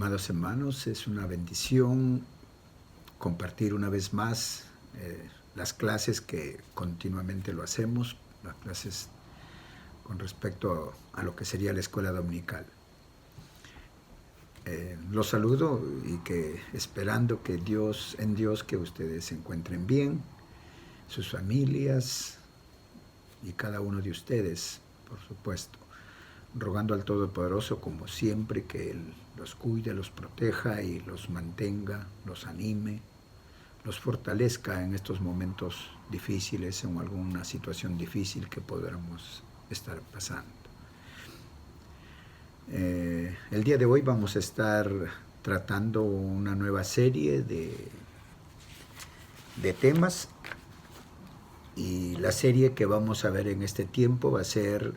Amados hermanos, es una bendición compartir una vez más las clases que continuamente lo hacemos, las clases con respecto a lo que sería la escuela dominical. Los saludo y que esperando que en Dios que ustedes se encuentren bien, sus familias y cada uno de ustedes, por supuesto, rogando al Todopoderoso como siempre que Él los cuide, los proteja y los mantenga, los anime, los fortalezca en estos momentos difíciles, en alguna situación difícil que podamos estar pasando. El día de hoy vamos a estar tratando una nueva serie de temas, y la serie que vamos a ver en este tiempo va a ser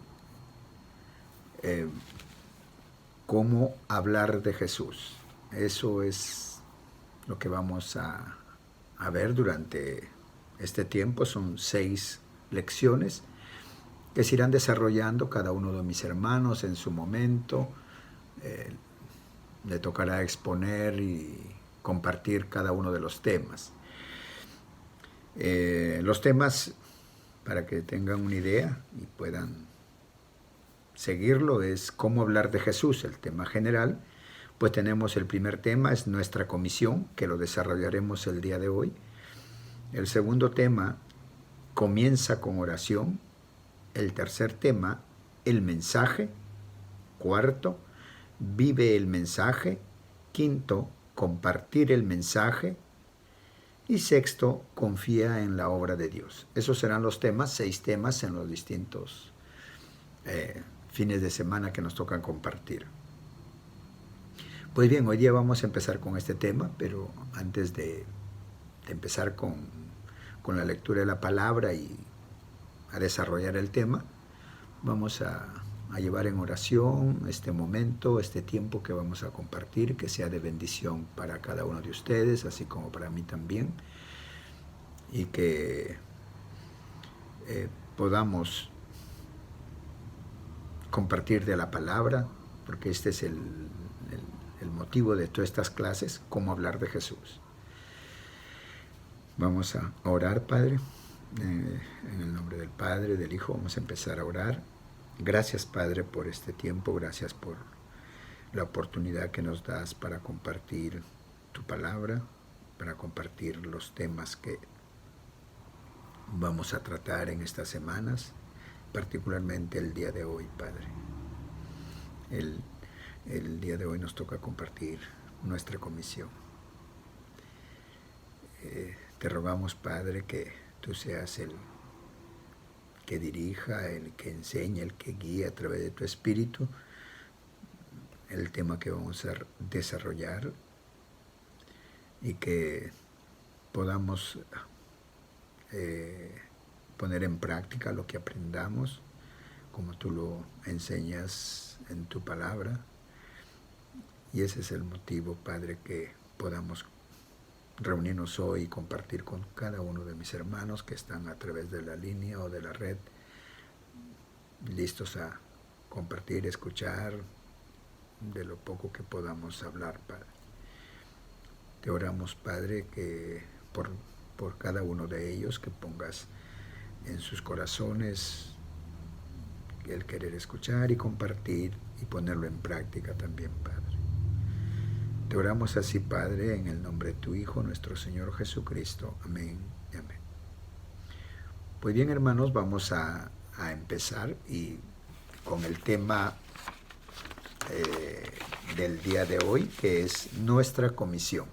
cómo hablar de Jesús. Eso es lo que vamos a ver durante este tiempo. Son 6 lecciones que se irán desarrollando cada uno de mis hermanos en su momento. Le tocará exponer y compartir cada uno de los temas. Los temas, para que tengan una idea y puedan seguirlo, es cómo hablar de Jesús, el tema general. Pues tenemos el primer tema, es nuestra comisión, que lo desarrollaremos el día de hoy. El segundo tema comienza con oración. El tercer tema, el mensaje. Cuarto, vive el mensaje. Quinto, compartir el mensaje. Y sexto, confía en la obra de Dios. Esos serán los temas, 6 temas en los distintos fines de semana que nos tocan compartir. Pues bien, hoy día vamos a empezar con este tema, pero antes de empezar con la lectura de la palabra y a desarrollar el tema, vamos a llevar en oración este momento, este tiempo que vamos a compartir, que sea de bendición para cada uno de ustedes, así como para mí también, y que podamos compartir de la palabra, porque este es el motivo de todas estas clases, cómo hablar de Jesús. Vamos a orar, Padre, en el nombre del Padre, del Hijo, vamos a empezar a orar. Gracias, Padre, por este tiempo, gracias por la oportunidad que nos das para compartir tu palabra, para compartir los temas que vamos a tratar en estas semanas, particularmente el día de hoy, Padre. El día de hoy nos toca compartir nuestra comisión. Te rogamos, Padre, que tú seas el que dirija, el que enseña, el que guía a través de tu Espíritu el tema que vamos a desarrollar, y que podamos poner en práctica lo que aprendamos, como tú lo enseñas en tu palabra. Y ese es el motivo, Padre, que podamos reunirnos hoy y compartir con cada uno de mis hermanos que están a través de la línea o de la red, listos a compartir, escuchar de lo poco que podamos hablar, Padre. Te oramos, Padre, que por cada uno de ellos, que pongas en sus corazones el querer escuchar y compartir y ponerlo en práctica también, Padre. Te oramos así, Padre, en el nombre de tu Hijo, nuestro Señor Jesucristo. Amén y amén. Pues bien, hermanos, vamos a empezar y con el tema del día de hoy, que es nuestra comisión.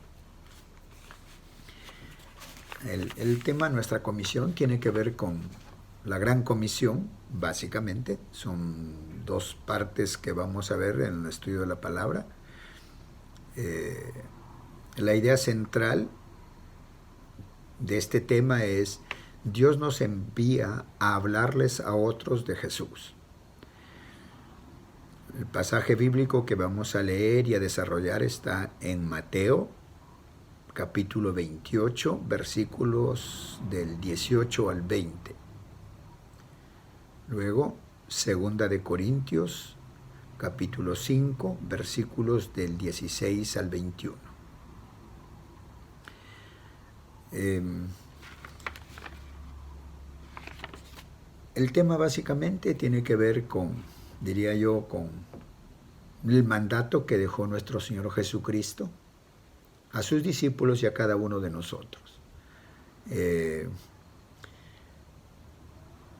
El tema nuestra comisión tiene que ver con la gran comisión, básicamente. Son 2 partes que vamos a ver en el estudio de la palabra. La idea central de este tema es: Dios nos envía a hablarles a otros de Jesús. El pasaje bíblico que vamos a leer y a desarrollar está en Mateo, capítulo 28, versículos del 18 al 20. Luego, 2 de Corintios, capítulo 5, versículos del 16 al 21. El tema básicamente tiene que ver con, diría yo, con el mandato que dejó nuestro Señor Jesucristo a sus discípulos y a cada uno de nosotros.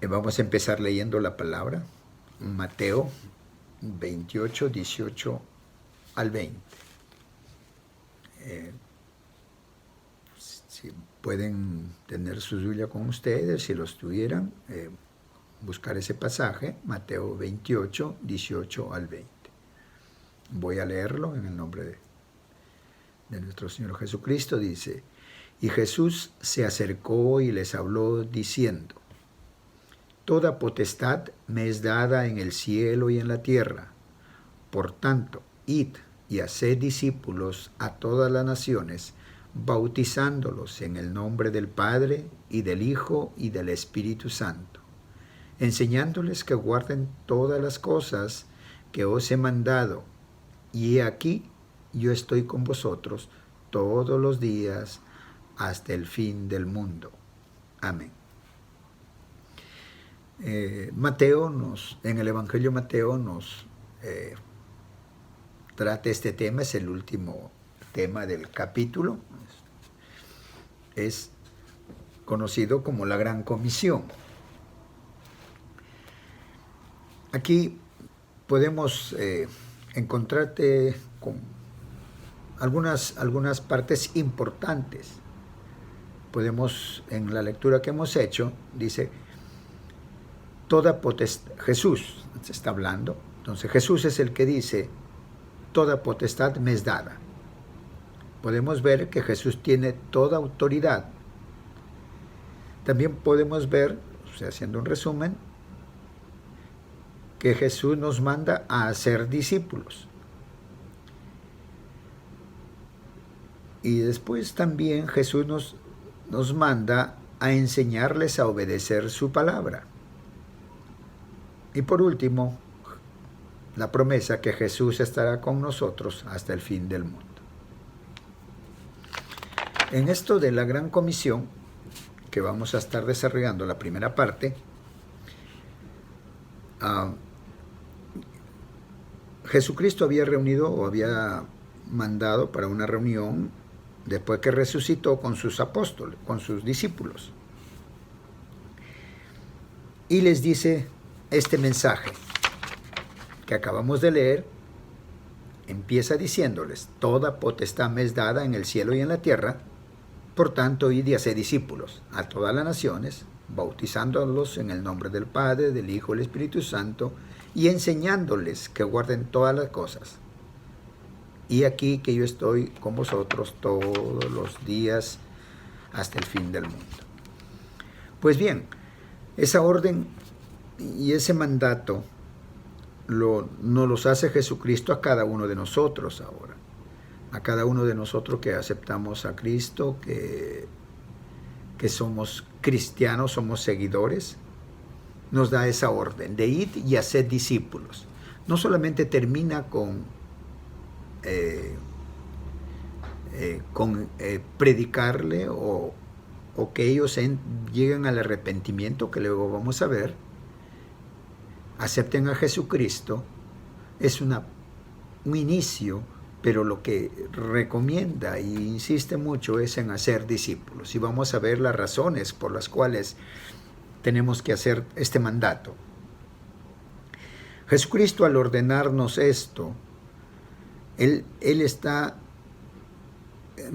Vamos a empezar leyendo la palabra, Mateo 28, 18 al 20. Si pueden tener su Biblia con ustedes, si los tuvieran, buscar ese pasaje, Mateo 28, 18 al 20. Voy a leerlo en el nombre de nuestro Señor Jesucristo. Dice: y Jesús se acercó y les habló diciendo: toda potestad me es dada en el cielo y en la tierra. Por tanto, id y haced discípulos a todas las naciones, bautizándolos en el nombre del Padre, y del Hijo, y del Espíritu Santo, enseñándoles que guarden todas las cosas que os he mandado. Y he aquí, yo estoy con vosotros todos los días hasta el fin del mundo. Amén. En el Evangelio Mateo nos trata este tema, es el último tema del capítulo. Es conocido como la Gran Comisión. Aquí podemos encontrarte con algunas partes importantes. Podemos, en la lectura que hemos hecho, dice: toda potestad, Jesús se está hablando, entonces Jesús es el que dice: toda potestad me es dada. Podemos ver que Jesús tiene toda autoridad. También podemos ver, haciendo un resumen, que Jesús nos manda a hacer discípulos. Y después también Jesús nos manda a enseñarles a obedecer su palabra. Y por último, la promesa que Jesús estará con nosotros hasta el fin del mundo. En esto de la Gran Comisión, que vamos a estar desarrollando la primera parte, Jesucristo había reunido o había mandado para una reunión después que resucitó con sus apóstoles, con sus discípulos. Y les dice este mensaje que acabamos de leer. Empieza diciéndoles: toda potestad me es dada en el cielo y en la tierra. Por tanto, id y haced discípulos a todas las naciones, bautizándolos en el nombre del Padre, del Hijo y del Espíritu Santo, y enseñándoles que guarden todas las cosas. Y aquí que yo estoy con vosotros todos los días hasta el fin del mundo. Pues bien, esa orden y ese mandato nos los hace Jesucristo a cada uno de nosotros ahora. A cada uno de nosotros que aceptamos a Cristo, que somos cristianos, somos seguidores, nos da esa orden de ir y hacer discípulos. No solamente termina con predicarle o que ellos lleguen al arrepentimiento, que luego vamos a ver, acepten a Jesucristo, es un inicio, pero lo que recomienda e insiste mucho es en hacer discípulos. Y vamos a ver las razones por las cuales tenemos que hacer este mandato. Jesucristo, al ordenarnos esto, Él está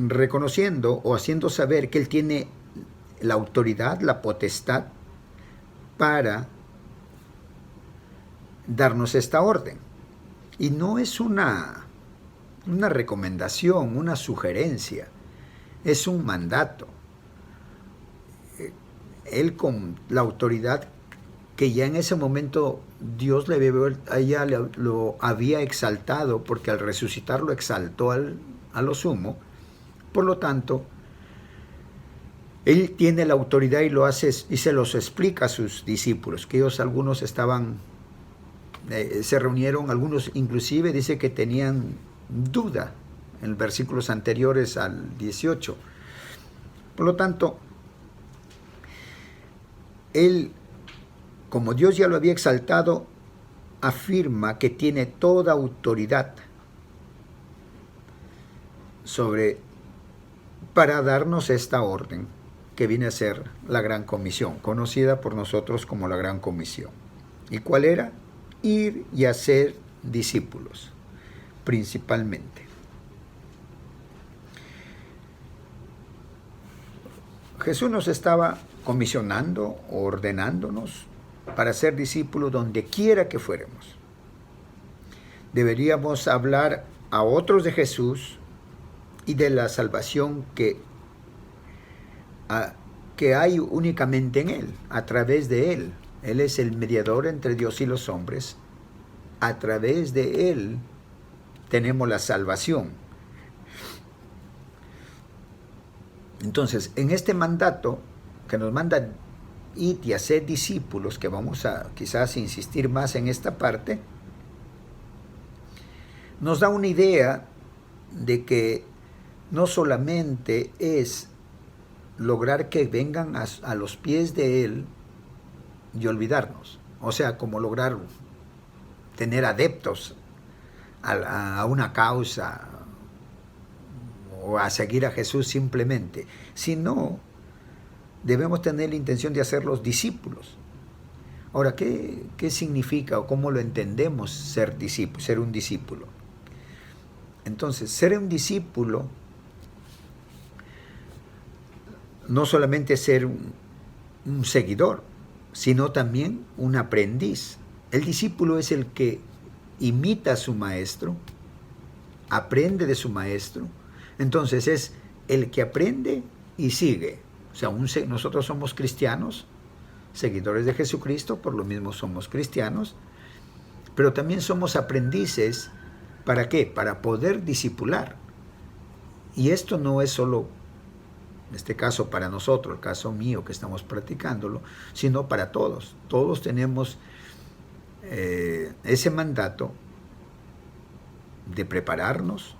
reconociendo o haciendo saber que Él tiene la autoridad, la potestad para darnos esta orden. Y no es una recomendación, una sugerencia, es un mandato. Él, con la autoridad que ya en ese momento Dios lo había exaltado, porque al resucitar lo exaltó a lo sumo. Por lo tanto, Él tiene la autoridad y lo hace y se los explica a sus discípulos, que ellos algunos estaban se reunieron, algunos inclusive dice que tenían duda en versículos anteriores al 18. Por lo tanto, él, como Dios ya lo había exaltado, afirma que tiene toda autoridad para darnos esta orden que viene a ser la Gran Comisión, conocida por nosotros como la Gran Comisión. ¿Y cuál era? Ir y hacer discípulos, principalmente. Jesús nos estaba comisionando o ordenándonos para ser discípulos donde quiera que fuéramos. Deberíamos hablar a otros de Jesús y de la salvación que hay únicamente en Él, a través de Él. Él es el mediador entre Dios y los hombres. A través de Él tenemos la salvación. Entonces, en este mandato que nos manda ir y hacer discípulos, que vamos a quizás insistir más en esta parte, nos da una idea de que no solamente es lograr que vengan a los pies de Él y olvidarnos, o sea, como lograr tener adeptos a una causa o a seguir a Jesús simplemente, sino debemos tener la intención de hacerlos discípulos. Ahora, ¿qué significa o cómo lo entendemos ser un discípulo? Entonces, ser un discípulo no solamente ser un seguidor, sino también un aprendiz. El discípulo es el que imita a su maestro, aprende de su maestro. Entonces es el que aprende y sigue. O sea, nosotros somos cristianos, seguidores de Jesucristo, por lo mismo somos cristianos, pero también somos aprendices. ¿Para qué? Para poder discipular. Y esto no es solo, en este caso para nosotros, el caso mío que estamos practicándolo, sino para todos. Todos tenemos ese mandato de prepararnos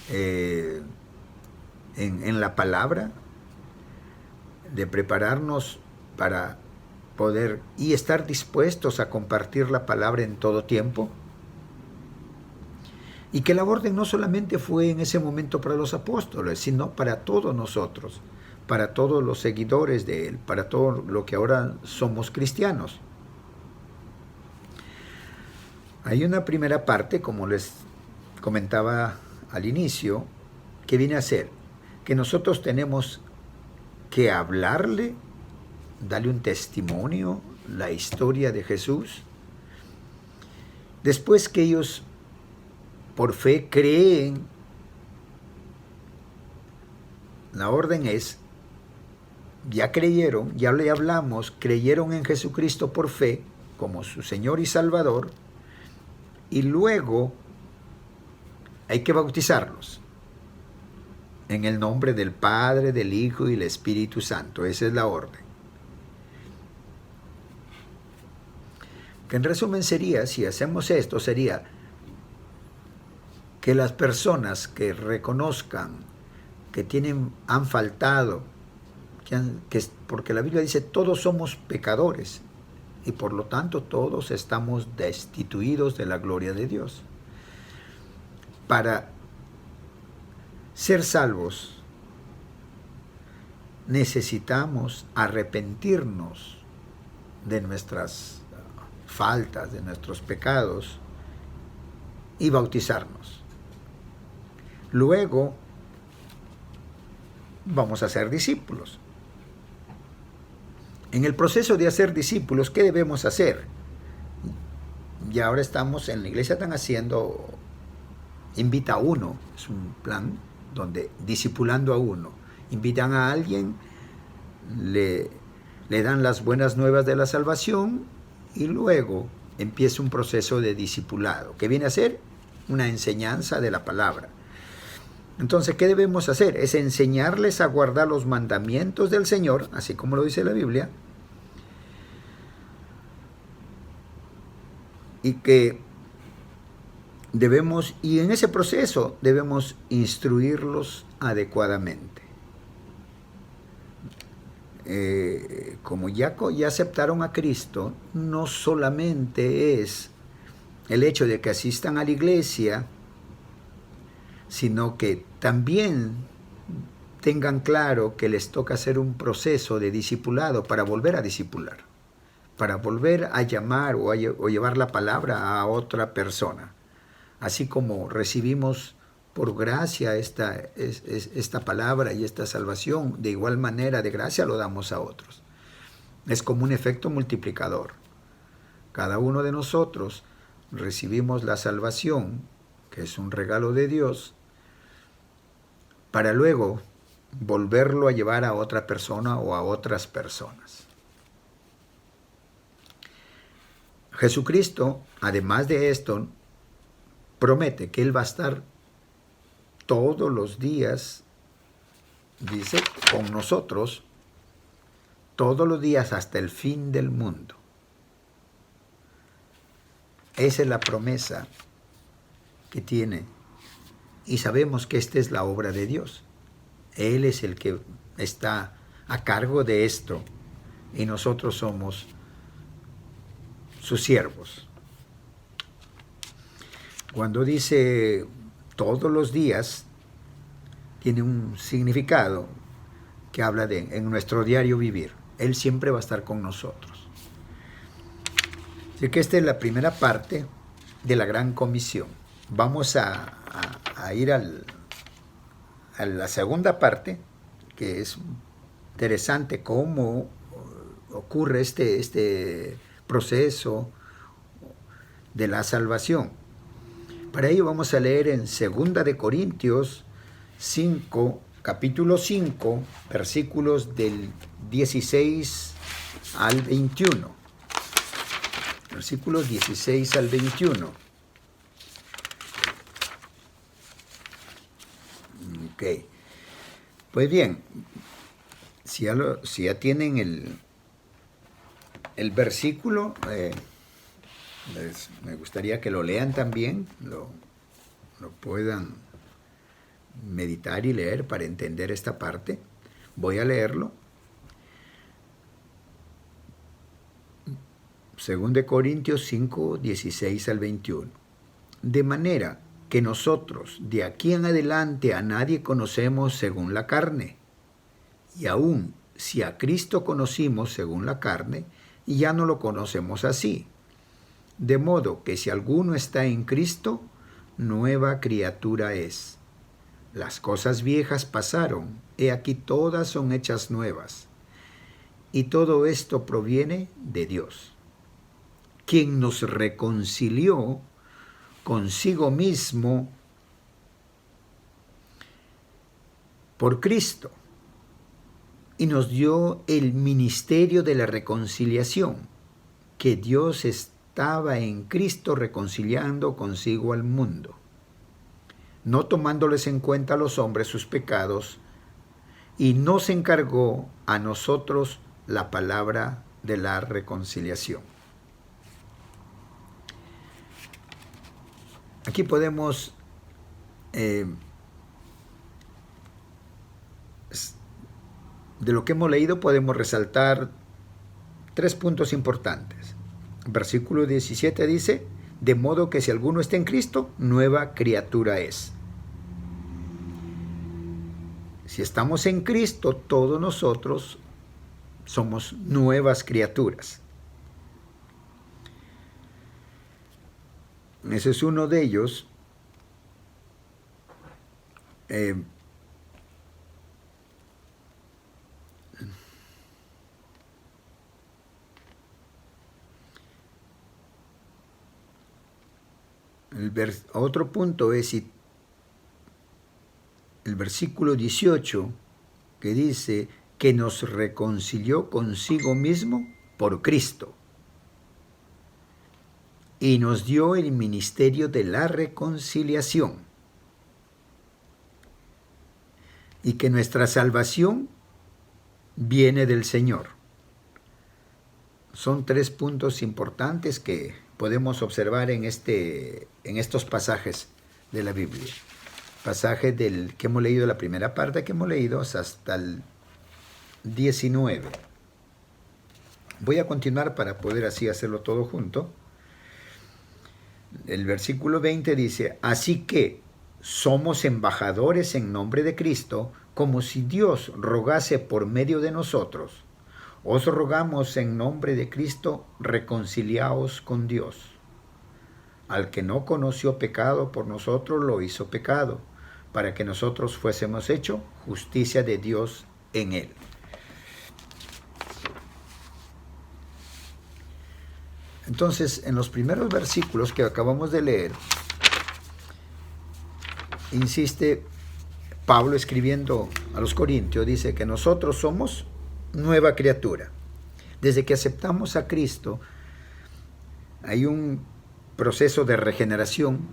en la palabra, de prepararnos para poder y estar dispuestos a compartir la palabra en todo tiempo. Y que la orden no solamente fue en ese momento para los apóstoles, sino para todos nosotros, para todos los seguidores de Él, para todo lo que ahora somos cristianos. Hay una primera parte, como les comentaba al inicio, que viene a ser que nosotros tenemos que hablarle, darle un testimonio, la historia de Jesús. Después que ellos por fe creen, la orden es, ya creyeron, ya le hablamos, creyeron en Jesucristo por fe, como su Señor y Salvador, y luego hay que bautizarlos en el nombre del Padre, del Hijo y del Espíritu Santo. Esa es la orden. Que en resumen sería, si hacemos esto, sería que las personas que reconozcan que han faltado, porque la Biblia dice todos somos pecadores y por lo tanto todos estamos destituidos de la gloria de Dios. Para ser salvos necesitamos arrepentirnos de nuestras faltas, de nuestros pecados y bautizarnos. Luego vamos a ser discípulos. En el proceso de hacer discípulos, ¿qué debemos hacer? Y ahora estamos en la iglesia, están haciendo Invita a Uno, es un plan donde discipulando a uno, invitan a alguien, le dan las buenas nuevas de la salvación y luego empieza un proceso de discipulado, que viene a ser una enseñanza de la palabra. Entonces, ¿qué debemos hacer? Es enseñarles a guardar los mandamientos del Señor, así como lo dice la Biblia, y que debemos, y en ese proceso debemos instruirlos adecuadamente. Como ya aceptaron a Cristo, no solamente es el hecho de que asistan a la iglesia, sino que también tengan claro que les toca hacer un proceso de discipulado para volver a discipular, para volver a llamar o llevar la palabra a otra persona. Así como recibimos por gracia esta palabra y esta salvación, de igual manera de gracia lo damos a otros. Es como un efecto multiplicador. Cada uno de nosotros recibimos la salvación, que es un regalo de Dios, para luego volverlo a llevar a otra persona o a otras personas. Jesucristo, además de esto, promete que Él va a estar todos los días, dice, con nosotros, todos los días hasta el fin del mundo. Esa es la promesa que tiene. Y sabemos que esta es la obra de Dios. Él es el que está a cargo de esto y nosotros somos sus siervos. Cuando dice todos los días, tiene un significado que habla de en nuestro diario vivir. Él siempre va a estar con nosotros. Así que esta es la primera parte de la Gran Comisión. Vamos a ir a la segunda parte, que es interesante cómo ocurre este proceso de la salvación. Para ello vamos a leer en 2 de Corintios 5, capítulo 5, versículos del 16 al 21. Versículos 16 al 21. Ok. Pues bien, si ya tienen el versículo, me gustaría que lo lean también, lo puedan meditar y leer para entender esta parte. Voy a leerlo. 2 de Corintios 5, 16 al 21. De manera que nosotros de aquí en adelante a nadie conocemos según la carne. Y aún si a Cristo conocimos según la carne, ya no lo conocemos así. De modo que si alguno está en Cristo, nueva criatura es. Las cosas viejas pasaron, he aquí todas son hechas nuevas. Y todo esto proviene de Dios, quien nos reconcilió consigo mismo por Cristo y nos dio el ministerio de la reconciliación, que Dios estaba en Cristo reconciliando consigo al mundo, no tomándoles en cuenta a los hombres sus pecados, y nos encargó a nosotros la palabra de la reconciliación. Aquí podemos de lo que hemos leído podemos resaltar 3 puntos importantes. Versículo 17 dice, de modo que si alguno está en Cristo, nueva criatura es. Si estamos en Cristo, todos nosotros somos nuevas criaturas. Ese es uno de ellos. Otro punto es el versículo 18, que dice que nos reconcilió consigo mismo por Cristo y nos dio el ministerio de la reconciliación, y que nuestra salvación viene del Señor. Son 3 puntos importantes que podemos observar en estos pasajes de la Biblia. Pasaje del que hemos leído, la primera parte que hemos leído hasta el 19. Voy a continuar para poder así hacerlo todo junto. El versículo 20 dice: así que somos embajadores en nombre de Cristo, como si Dios rogase por medio de nosotros. Os rogamos en nombre de Cristo, reconciliaos con Dios. Al que no conoció pecado, por nosotros lo hizo pecado, para que nosotros fuésemos hecho justicia de Dios en él. Entonces, en los primeros versículos que acabamos de leer, insiste Pablo escribiendo a los Corintios, dice que nosotros somos nueva criatura. Desde que aceptamos a Cristo, hay un proceso de regeneración,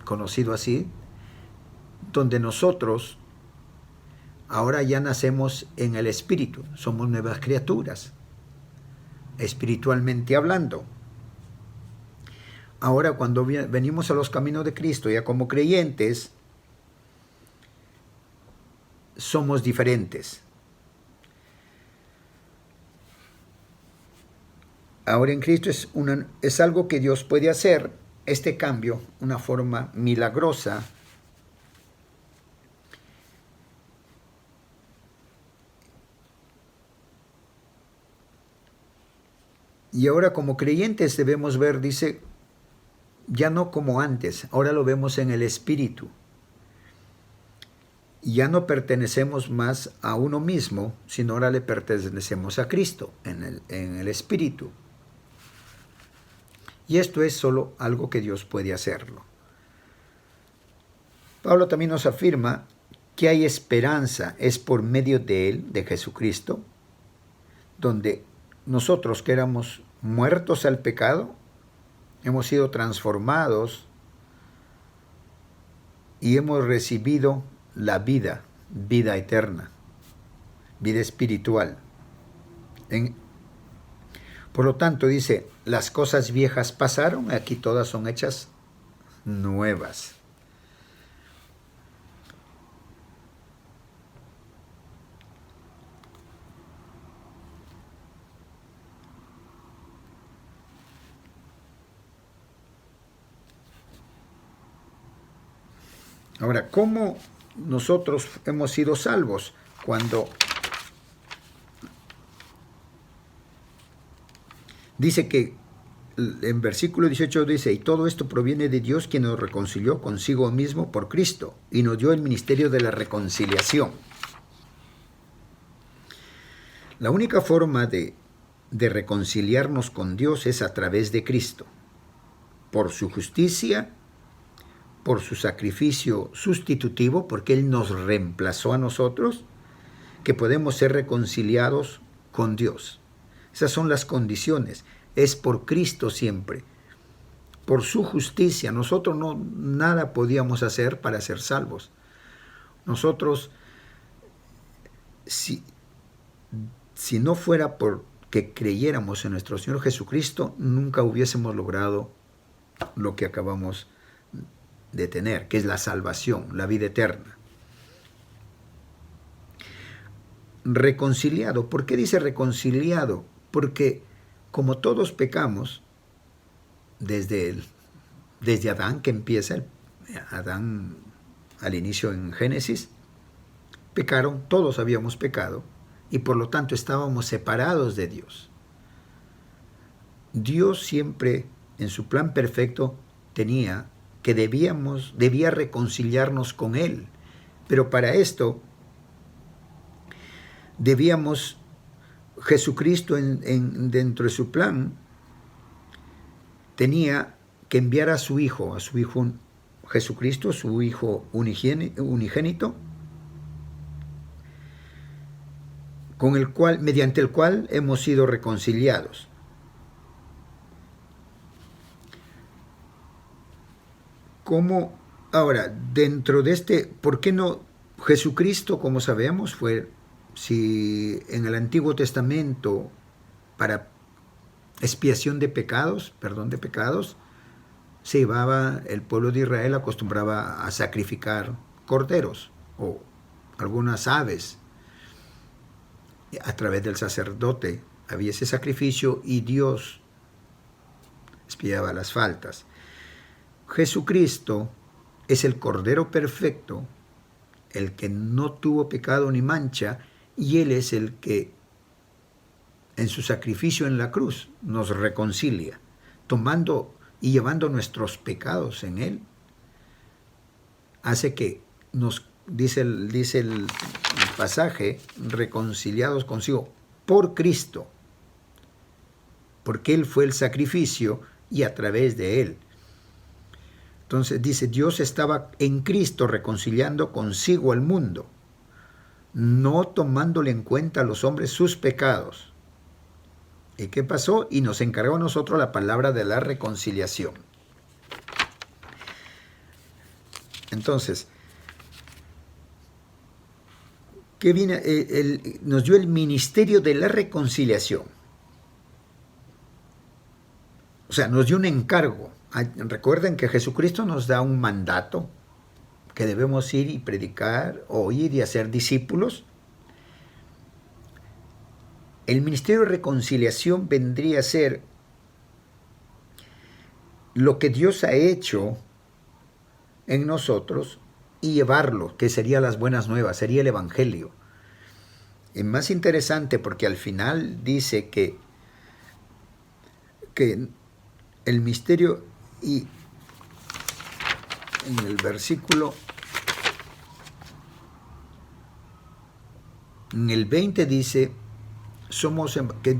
conocido así, donde nosotros ahora ya nacemos en el Espíritu, somos nuevas criaturas, espiritualmente hablando. Ahora cuando venimos a los caminos de Cristo, ya como creyentes, somos diferentes. Ahora en Cristo es algo que Dios puede hacer, este cambio, una forma milagrosa. Y ahora como creyentes debemos ver, dice, ya no como antes, ahora lo vemos en el Espíritu. Ya no pertenecemos más a uno mismo, sino ahora le pertenecemos a Cristo en el Espíritu. Y esto es solo algo que Dios puede hacerlo. Pablo también nos afirma que hay esperanza, es por medio de Él, de Jesucristo, donde nosotros que éramos muertos al pecado, hemos sido transformados y hemos recibido la vida eterna, vida espiritual. Por lo tanto, dice, las cosas viejas pasaron, aquí todas son hechas nuevas. Ahora, ¿cómo nosotros hemos sido salvos? Cuando dice que en versículo 18 dice, y todo esto proviene de Dios, quien nos reconcilió consigo mismo por Cristo y nos dio el ministerio de la reconciliación. La única forma de reconciliarnos con Dios es a través de Cristo, por su justicia, por su sacrificio sustitutivo, porque Él nos reemplazó a nosotros, que podemos ser reconciliados con Dios. Esas son las condiciones. Es por Cristo siempre, por su justicia. Nosotros nada podíamos hacer para ser salvos. Nosotros, si no fuera porque creyéramos en nuestro Señor Jesucristo, nunca hubiésemos logrado lo que acabamos de tener, que es la salvación, la vida eterna. Reconciliado. ¿Por qué dice reconciliado? Porque como todos pecamos, desde Adán, que empieza, Adán al inicio en Génesis, pecaron, todos habíamos pecado, y por lo tanto estábamos separados de Dios. Dios siempre, en su plan perfecto, tenía que debía reconciliarnos con Él, pero para esto Jesucristo dentro de su plan tenía que enviar a su Hijo Jesucristo, su Hijo unigénito, mediante el cual hemos sido reconciliados. ¿Cómo? Ahora, dentro de ¿por qué no? Jesucristo, como sabemos, si en el Antiguo Testamento, para expiación de pecados, perdón de pecados, se llevaba, el pueblo de Israel acostumbraba a sacrificar corderos o algunas aves a través del sacerdote. Había ese sacrificio y Dios expiaba las faltas. Jesucristo es el Cordero perfecto, el que no tuvo pecado ni mancha, y Él es el que en su sacrificio en la cruz nos reconcilia, tomando y llevando nuestros pecados en Él. Hace que nos, dice el pasaje, reconciliados consigo por Cristo, porque Él fue el sacrificio y a través de Él. Entonces dice, Dios estaba en Cristo reconciliando consigo al mundo, no tomándole en cuenta a los hombres sus pecados. ¿Y qué pasó? Y nos encargó a nosotros la palabra de la reconciliación. Entonces, ¿qué viene? Nos dio el ministerio de la reconciliación. O sea, nos dio un encargo. Recuerden que Jesucristo nos da un mandato, que debemos ir y predicar, oír y hacer discípulos. El ministerio de reconciliación vendría a ser lo que Dios ha hecho en nosotros y llevarlo, que sería las buenas nuevas, sería el Evangelio. Es más interesante porque al final dice que el misterio, y en el versículo, en el 20 dice, que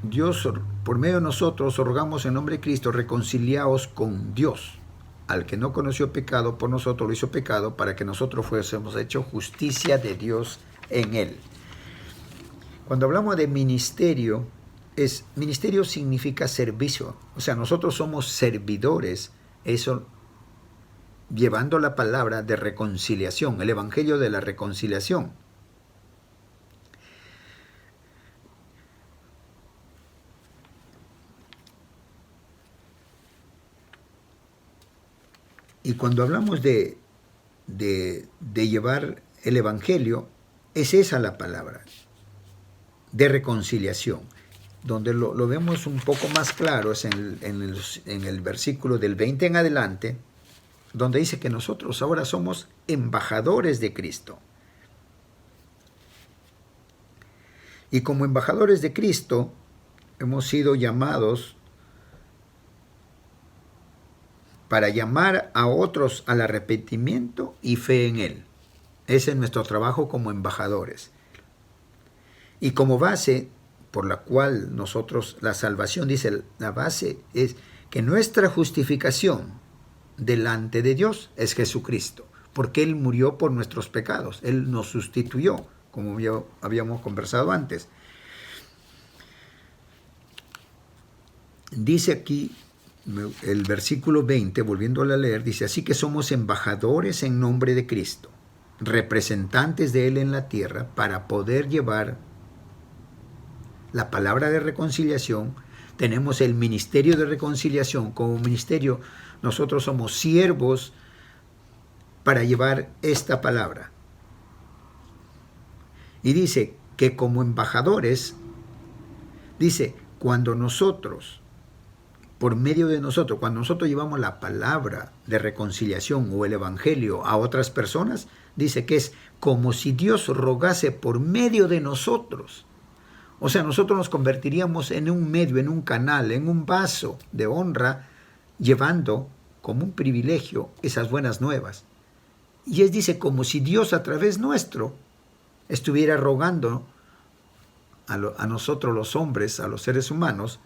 Dios, por medio de nosotros, rogamos en nombre de Cristo, reconciliaos con Dios. Al que no conoció pecado, por nosotros lo hizo pecado, para que nosotros fuésemos hechos justicia de Dios en Él. Cuando hablamos de ministerio, ministerio significa servicio. O sea, nosotros somos servidores, eso, llevando la palabra de reconciliación, el evangelio de la reconciliación. Y cuando hablamos de llevar el evangelio, es esa la palabra, de reconciliación. Donde lo vemos un poco más claro es en el versículo del 20 en adelante, donde dice que nosotros ahora somos embajadores de Cristo. Y como embajadores de Cristo hemos sido llamados para llamar a otros al arrepentimiento y fe en Él. Ese es nuestro trabajo como embajadores. Y como base por la cual nosotros, la salvación, dice, la base es que nuestra justificación delante de Dios es Jesucristo, porque Él murió por nuestros pecados, Él nos sustituyó, como ya habíamos conversado antes. Dice aquí, el versículo 20, volviéndolo a leer, dice, así que somos embajadores en nombre de Cristo, representantes de Él en la tierra, para poder llevar la palabra de reconciliación. Tenemos el ministerio de reconciliación. Como ministerio, nosotros somos siervos para llevar esta palabra. Y dice que como embajadores, dice, cuando nosotros, por medio de nosotros, cuando nosotros llevamos la palabra de reconciliación o el evangelio a otras personas, dice que es como si Dios rogase por medio de nosotros. O sea, nosotros nos convertiríamos en un medio, en un canal, en un vaso de honra, llevando como un privilegio esas buenas nuevas. Y él dice, como si Dios a través nuestro estuviera rogando a nosotros los hombres, a los seres humanos,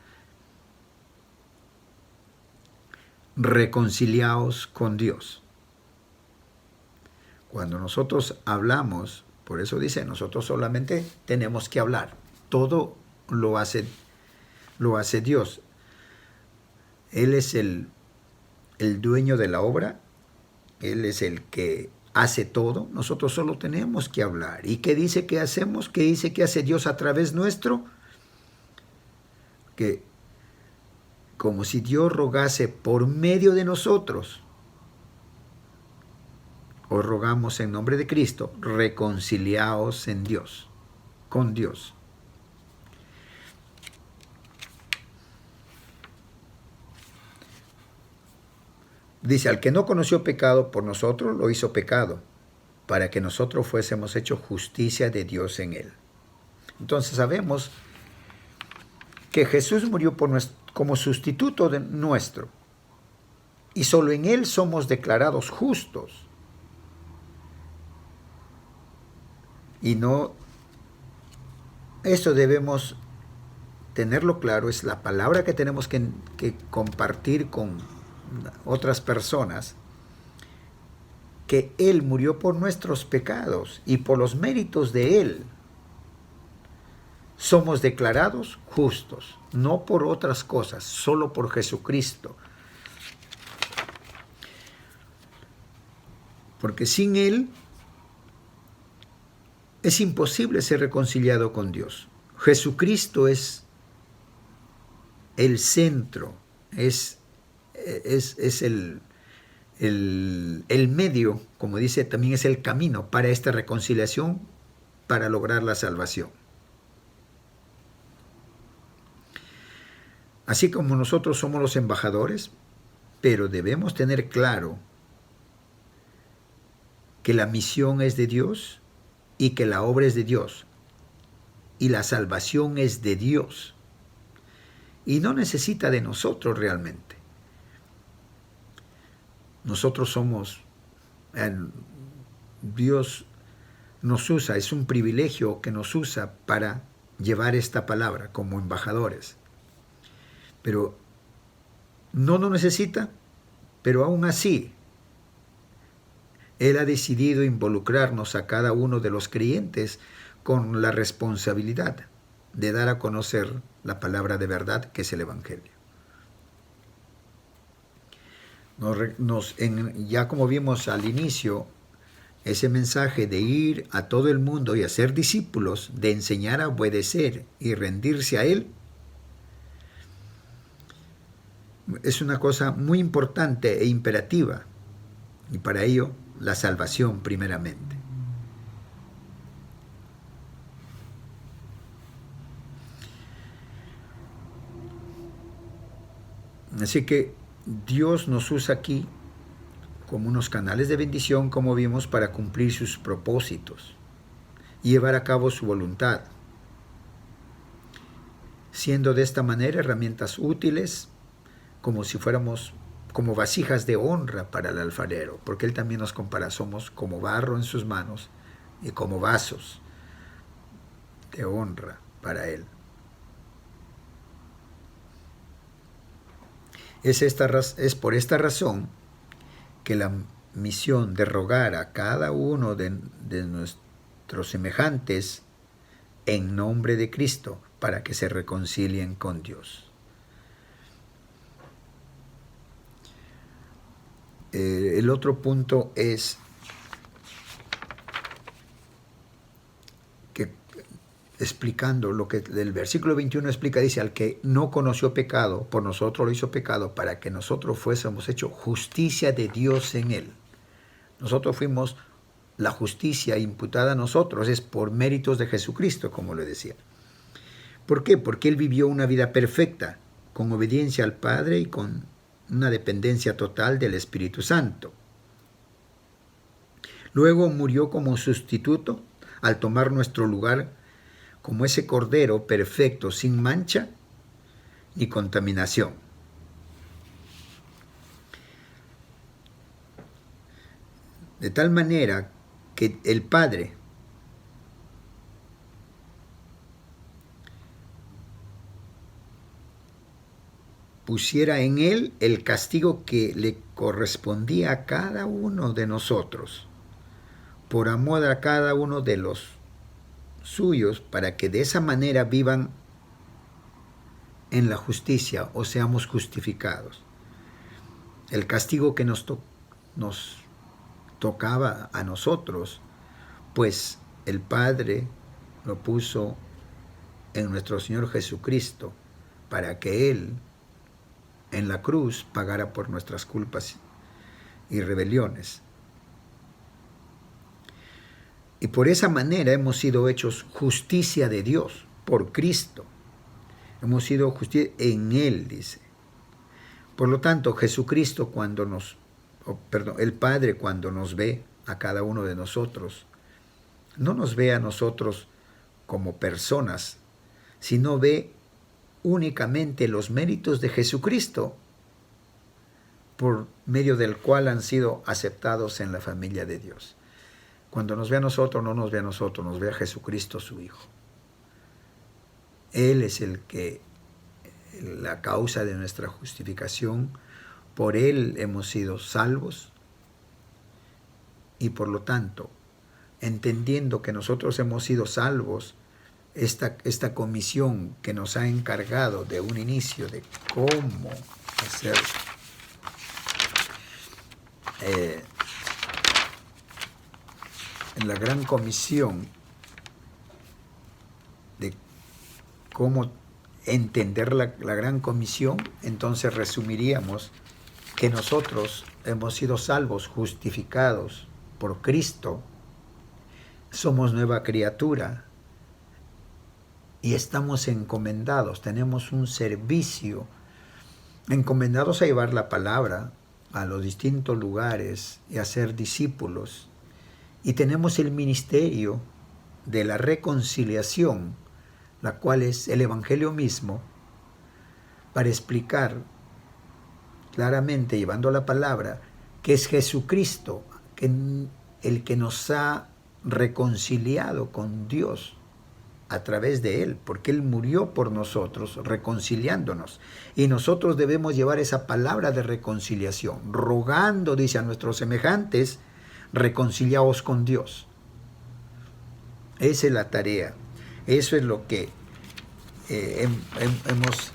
reconciliaos con Dios. Cuando nosotros hablamos, por eso dice, nosotros solamente tenemos que hablar. Todo lo hace Dios. Él es el dueño de la obra. Él es el que hace todo. Nosotros solo tenemos que hablar. ¿Y qué dice que hacemos? ¿Qué dice que hace Dios a través nuestro? que como si Dios rogase por medio de nosotros, os rogamos en nombre de Cristo, reconciliaos en Dios, con Dios. Dice, al que no conoció pecado, por nosotros lo hizo pecado, para que nosotros fuésemos hechos justicia de Dios en él. Entonces sabemos que Jesús murió como sustituto nuestro, y solo en él somos declarados justos. Y no, eso debemos tenerlo claro, es la palabra que tenemos que compartir con otras personas, que Él murió por nuestros pecados y por los méritos de Él somos declarados justos, no por otras cosas, solo por Jesucristo. Porque sin Él es imposible ser reconciliado con Dios. Jesucristo es el centro, es el medio, como dice, también es el camino para esta reconciliación, para lograr la salvación. Así como nosotros somos los embajadores, pero debemos tener claro que la misión es de Dios y que la obra es de Dios y la salvación es de Dios y no necesita de nosotros realmente. Nosotros somos, Dios nos usa, es un privilegio que nos usa para llevar esta palabra como embajadores. Pero no nos necesita, pero aún así, Él ha decidido involucrarnos a cada uno de los creyentes con la responsabilidad de dar a conocer la palabra de verdad que es el Evangelio. Ya como vimos al inicio, ese mensaje de ir a todo el mundo y hacer discípulos, de enseñar a obedecer y rendirse a Él, es una cosa muy importante e imperativa, y para ello la salvación primeramente. Así que Dios nos usa aquí como unos canales de bendición, como vimos, para cumplir sus propósitos y llevar a cabo su voluntad, siendo de esta manera herramientas útiles, como si fuéramos como vasijas de honra para el alfarero, porque Él también nos compara, somos como barro en sus manos y como vasos de honra para Él. Es por esta razón que la misión de rogar a cada uno de nuestros semejantes en nombre de Cristo para que se reconcilien con Dios. El otro punto es que, explicando lo que el versículo 21 explica, dice, al que no conoció pecado, por nosotros lo hizo pecado, para que nosotros fuésemos hechos justicia de Dios en él. Nosotros fuimos la justicia imputada a nosotros, es por méritos de Jesucristo, como le decía. ¿Por qué? Porque Él vivió una vida perfecta, con obediencia al Padre y con una dependencia total del Espíritu Santo. Luego murió como sustituto al tomar nuestro lugar como ese cordero perfecto, sin mancha ni contaminación. De tal manera que el Padre pusiera en Él el castigo que le correspondía a cada uno de nosotros, por amor a cada uno de los suyos, para que de esa manera vivan en la justicia o seamos justificados. El castigo que nos tocaba a nosotros, pues el Padre lo puso en nuestro Señor Jesucristo para que Él en la cruz pagara por nuestras culpas y rebeliones. Y por esa manera hemos sido hechos justicia de Dios, por Cristo. Hemos sido justicia en Él, dice. Por lo tanto, Jesucristo el Padre cuando nos ve a cada uno de nosotros, no nos ve a nosotros como personas, sino ve únicamente los méritos de Jesucristo, por medio del cual han sido aceptados en la familia de Dios. Cuando nos ve a nosotros, no nos ve a nosotros, nos ve a Jesucristo, su Hijo. Él es la causa de nuestra justificación. Por Él hemos sido salvos. Y por lo tanto, entendiendo que nosotros hemos sido salvos, esta comisión que nos ha encargado de un inicio de cómo hacer en la gran comisión de cómo entender la gran comisión, entonces resumiríamos que nosotros hemos sido salvos, justificados por Cristo, somos nueva criatura y estamos encomendados, tenemos un servicio, encomendados a llevar la palabra a los distintos lugares y a ser discípulos. Y tenemos el ministerio de la reconciliación, la cual es el Evangelio mismo, para explicar claramente, llevando la palabra, que es Jesucristo el que nos ha reconciliado con Dios a través de Él, porque Él murió por nosotros, reconciliándonos. Y nosotros debemos llevar esa palabra de reconciliación, rogando, dice, a nuestros semejantes, reconciliaos con Dios. Esa es la tarea. Eso es lo que hemos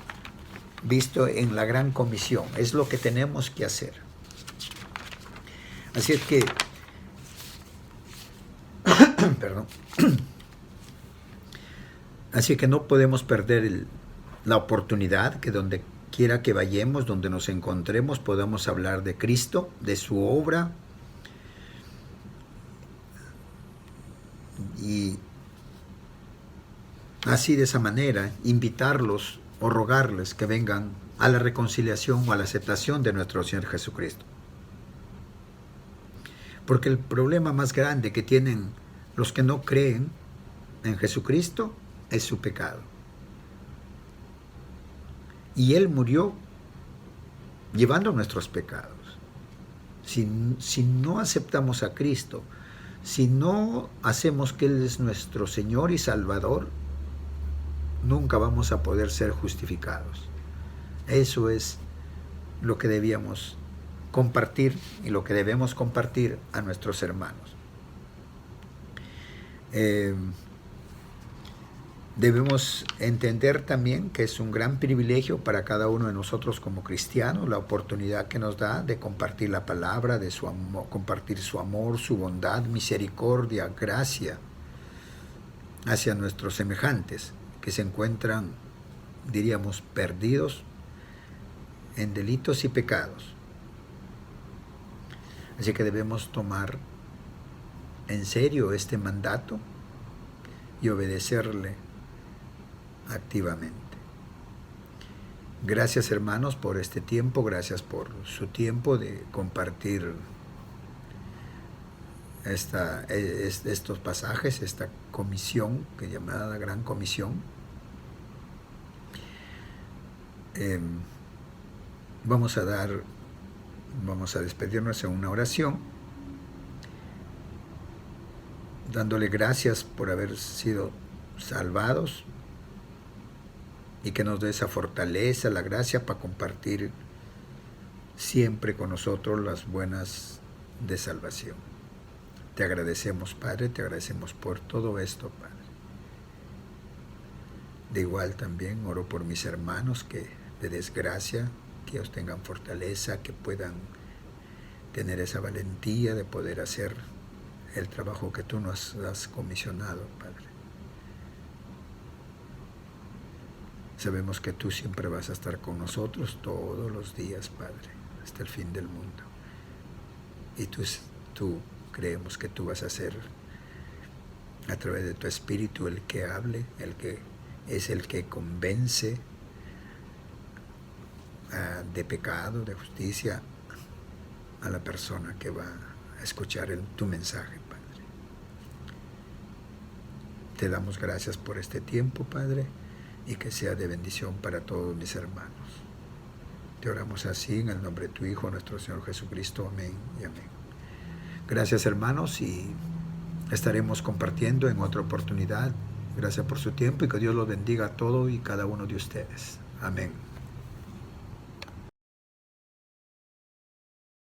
visto en la gran comisión. Es lo que tenemos que hacer. Así es que, perdón. Así que no podemos perder la oportunidad que donde quiera que vayamos, donde nos encontremos, podamos hablar de Cristo, de su obra, y así de esa manera invitarlos o rogarles que vengan a la reconciliación o a la aceptación de nuestro Señor Jesucristo. Porque el problema más grande que tienen los que no creen en Jesucristo es su pecado. Y Él murió llevando nuestros pecados. Si no aceptamos a Cristo, si no hacemos que Él es nuestro Señor y Salvador, nunca vamos a poder ser justificados. Eso es lo que debíamos compartir y lo que debemos compartir a nuestros hermanos. Debemos entender también que es un gran privilegio para cada uno de nosotros como cristianos la oportunidad que nos da de compartir la palabra, de su amor, compartir su amor, su bondad, misericordia, gracia hacia nuestros semejantes que se encuentran, diríamos, perdidos en delitos y pecados. Así que debemos tomar en serio este mandato y obedecerle activamente. Gracias, hermanos, por este tiempo, gracias por su tiempo de compartir estos pasajes, esta comisión que llamada la Gran Comisión. Vamos a despedirnos en una oración, dándole gracias por haber sido salvados y que nos dé esa fortaleza, la gracia para compartir siempre con nosotros las buenas de salvación. Te agradecemos, Padre, te agradecemos por todo esto, Padre. De igual también oro por mis hermanos que de desgracia, que ellos tengan fortaleza, que puedan tener esa valentía de poder hacer el trabajo que tú nos has comisionado, Padre. Sabemos que tú siempre vas a estar con nosotros todos los días, Padre, hasta el fin del mundo. Y tú creemos que tú vas a ser, a través de tu Espíritu, el que hable, el que es el que convence de pecado, de justicia, a la persona que va a escuchar tu mensaje, Padre. Te damos gracias por este tiempo, Padre, y que sea de bendición para todos mis hermanos. Te oramos así en el nombre de tu Hijo, nuestro Señor Jesucristo. Amén y amén. Gracias, hermanos, y estaremos compartiendo en otra oportunidad. Gracias por su tiempo y que Dios los bendiga a todos y cada uno de ustedes. Amén.